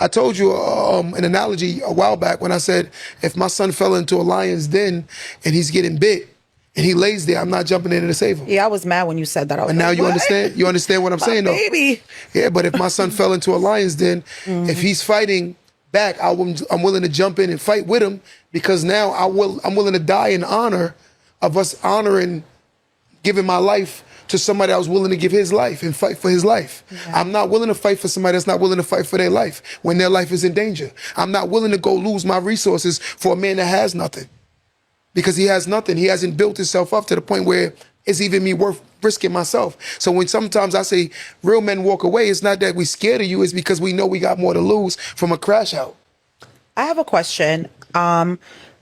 I told you an analogy a while back when I said, if my son fell into a lion's den and he's getting bit and he lays there, I'm not jumping in to save him. Yeah, I was mad when you said that. I was And now like, you what? understand? You understand what I'm saying, though? Baby. Yeah, but if my son fell into a lion's den, if he's fighting back, I'm willing to jump in and fight with him, because now I'm willing to die in honor of us honoring, giving my life to somebody that was willing to give his life and fight for his life. Yeah. I'm not willing to fight for somebody that's not willing to fight for their life when their life is in danger. I'm not willing to go lose my resources for a man that has nothing, because he has nothing. He hasn't built himself up to the point where it's even me worth risking myself. So when sometimes I say real men walk away, it's not that we're scared of you, it's because we know we got more to lose from a crash out. I have a question.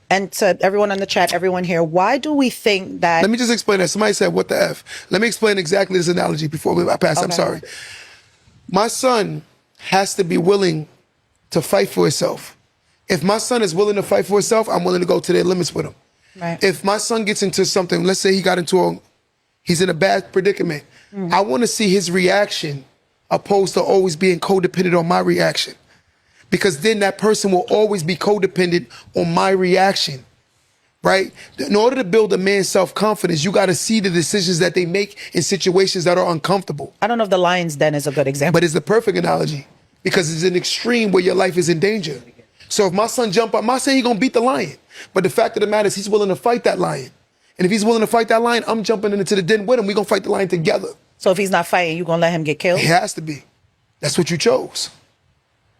And to everyone in the chat, everyone here, why do we think that... Let me just explain that. Somebody said, what the F? Let me explain exactly this analogy before I pass. Okay. I'm sorry. My son has to be willing to fight for himself. If my son is willing to fight for himself, I'm willing to go to their limits with him. Right. If my son gets into something, let's say he's in a bad predicament, I want to see his reaction opposed to always being codependent on my reaction. Because then that person will always be codependent on my reaction, right? In order to build a man's self-confidence, you got to see the decisions that they make in situations that are uncomfortable. I don't know if the lion's den is a good example. But it's the perfect analogy, because it's an extreme where your life is in danger. So if my son jump up, I'm not saying he's going to beat the lion, but the fact of the matter is he's willing to fight that lion. And if he's willing to fight that lion, I'm jumping into the den with him. We're going to fight the lion together. So if he's not fighting, you going to let him get killed? He has to be. That's what you chose.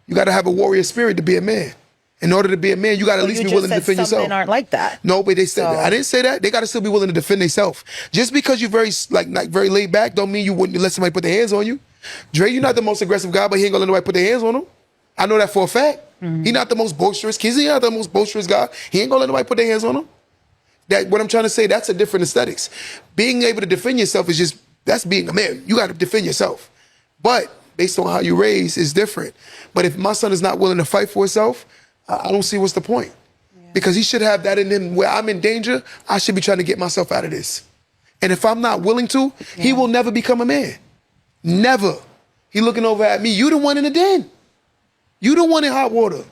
You got to have a warrior spirit to be a man. In order to be a man, you got to at least be willing to defend yourself. Some men aren't like that. No, but they said that. I didn't say that. They got to still be willing to defend themselves. Just because you're very very laid back, don't mean you wouldn't let somebody put their hands on you. Dre, you're not the most aggressive guy, but he ain't gonna let nobody put their hands on him. I know that for a fact. He's not the most boisterous. Kizzy not the most boisterous guy. He ain't gonna let nobody put their hands on him. What I'm trying to say, that's a different aesthetics. Being able to defend yourself is that's being a man. You got to defend yourself. But based on how you raise is different. But if my son is not willing to fight for himself, I don't see what's the point. Yeah. Because he should have that in him where I'm in danger, I should be trying to get myself out of this. And if I'm not willing to, he will never become a man. Never. He looking over at me. You the one in the den. You the one in hot water.